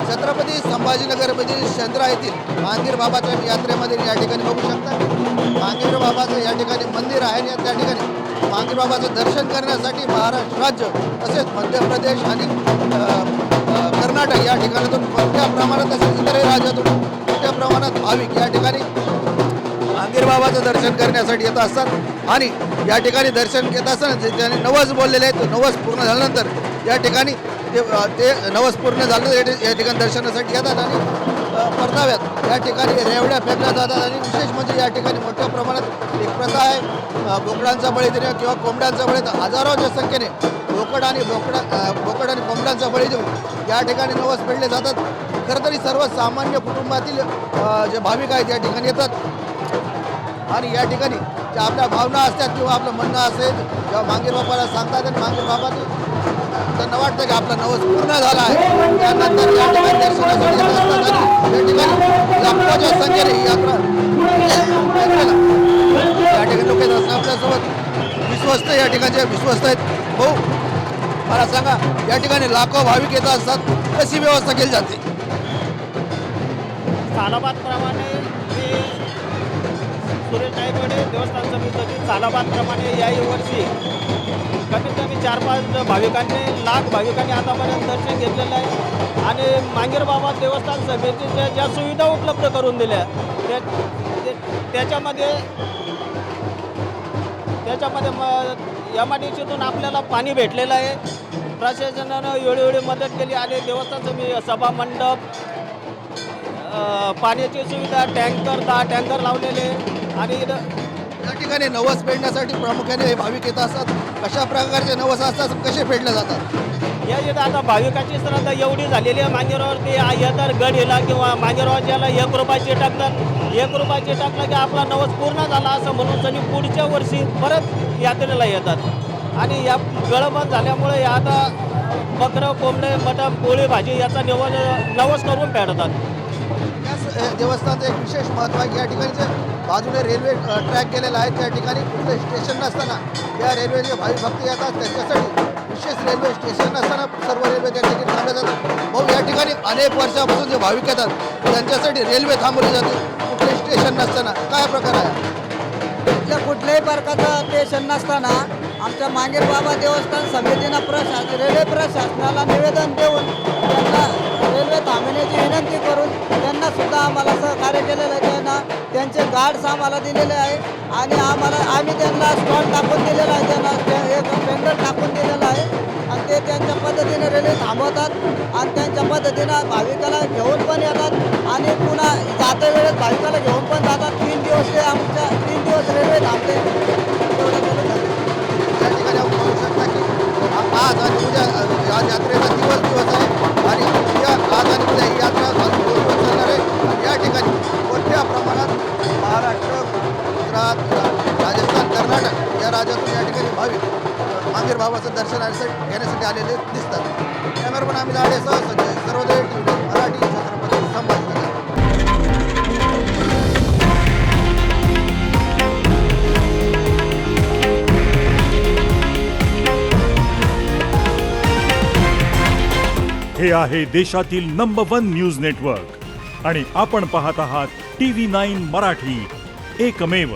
छत्रपती संभाजीनगरमधील शेंद्रा येथील मांगीर बाबाच्या यात्रेमध्ये या ठिकाणी बघू शकता. मांगीर बाबाचं या ठिकाणी मंदिर आहे आणि त्या ठिकाणी मांगीर बाबाचं दर्शन करण्यासाठी महाराष्ट्र राज्य तसेच मध्य प्रदेश आणि कर्नाटक या ठिकाणातून मोठ्या प्रमाणात तसेच इतरही राज्यातून मोठ्या प्रमाणात भाविक या ठिकाणी मांगीर बाबाचं दर्शन करण्यासाठी येत असतात. आणि या ठिकाणी दर्शन घेत असताना जे त्यांनी नवस बोललेले आहेत, नवस पूर्ण झाल्यानंतर या ठिकाणी ते नवस पूर्ण झालं या ठिकाणी दर्शनासाठी येतात आणि परताव्यात या ठिकाणी रेवड्या फेकल्या जातात. आणि विशेष म्हणजे या ठिकाणी मोठ्या प्रमाणात एक प्रथा आहे, बोकडांचा बळी देणे किंवा कोंबड्यांचा बळी. हजारोच्या संख्येने बोकड आणि कोंबड्यांचा बळी देऊन या ठिकाणी नवस फेडले जातात. खरं तरी सर्वसामान्य कुटुंबातील जे भाविक आहेत या ठिकाणी येतात आणि या ठिकाणी ज्या आपल्या भावना असतात किंवा आपलं म्हणणं असेल जेव्हा मांगीर बाबाला सांगतात आणि मांगीर बाबाने त्यांना वाटतं की आपला नवस पूर्ण झाला आहे, त्यानंतर या ठिकाणी दर्शनासाठी येत असतात आणि या ठिकाणी लाखोच्या संख्येने ही यात्रा या ठिकाणी लोक येत असतात. आपल्यासोबत विश्वस्त या ठिकाणचे विश्वस्त आहेत. भाऊ मला सांगा, या ठिकाणी लाखो भाविक येत असतात, कशी व्यवस्था केली जाते? सालाबादप्रमाणे सुरेश नायकवाडे देवस्थान समितीची सालाबादप्रमाणे याही वर्षी कमीत कमी 4-5 भाविकांनी लाख भाविकांनी आतापर्यंत दर्शन घेतलेलं आहे. आणि मांगीर बाबा देवस्थान समितीच्या ज्या सुविधा उपलब्ध करून दिल्या त्याच्यामध्ये MIDCतून आपल्याला पाणी भेटलेलं आहे. प्रशासनानं वेळोवेळी मदत केली आणि देवस्थान समिती सभा मंडप, पाण्याची सुविधा, टँकर 10 टँकर लावलेले. आणि या ठिकाणी नवस फेडण्यासाठी प्रामुख्याने हे भाविक येत असतात. कशा प्रकारचे नवस असतात, कसे फेडले जातात? या इथं आता भाविकाची श्रद्धा एवढी झालेली आहे मांगीरवरती, तर गड येला किंवा मांगीरवर ज्याला 1 रुपयाचे टाकतात, 1 रुपयाचे टाकलं की आपला नवस पूर्ण झाला असं म्हणून त्यांनी पुढच्या वर्षी परत यात्रेला येतात. आणि या गळबंद झाल्यामुळे आता बकरं, कोंबडे, मटण, पोळी भाजी याचा नवस करून फेडतात. याच देवस्थानाचं एक विशेष महत्त्व आहे की या ठिकाणचे बाजूने रेल्वे ट्रॅक केलेला आहे. त्या ठिकाणी कुठलं स्टेशन नसताना या रेल्वेचे भाविक भक्त येतात. त्यांच्यासाठी विशेष रेल्वे स्टेशन नसताना सर्व रेल्वे त्या ठिकाणी थांबल्या जातात. भाऊ, या ठिकाणी अनेक वर्षापासून जे भाविक येतात त्यांच्यासाठी रेल्वे थांबवली जाते कुठले स्टेशन नसताना. काय प्रकार आहे? कुठल्याही प्रकारचं स्टेशन नसताना आमच्या मांगीर बाबा देवस्थान समितीनं रेल्वे प्रशासनाला निवेदन देऊन त्यांना रेल्वे थांबण्याची विनंती करून त्यांना सुद्धा आम्हाला सहकार्य केलेलं आहे. त्यांचे गार्ड्स आम्हाला दिलेले आहे आणि आम्ही त्यांना स्टॉल टाकून दिलेला आहे, त्यांना एक पेंडल टाकून दिलेलं आहे आणि ते त्यांच्या पद्धतीने रेल्वे थांबवतात आणि त्यांच्या पद्धतीनं भाविकाला घेऊन पण येतात आणि पुन्हा जाते वेळेस भाविकाला घेऊन पण जातात. 3 दिवस ते आमच्या 3 दिवस रेल्वे थांबते. या ठिकाणी आपण पाहू शकता की आज आणि उद्या या यात्रेचा दिवस आहे आणि आज आणि उद्या ही यात्रा अजून 2 दिवस चालणार आहे. आणि या ठिकाणी मोठ्या प्रमाणात महाराष्ट्र, गुजरात, राजस्थान, कर्नाटक या राज्यातून या ठिकाणी भाविक मांगीर बाबाचं दर्शन घेण्यासाठी आलेले दिसतात. कॅमेरामन आम्ही लाडेसह संजय सर्वोदय मराठी, छत्रपती संभाजीनगर. हे आहे देशातील नंबर 1 न्यूज नेटवर्क आणि आपण पाहत आहात TV9 मराठी, एकमेव.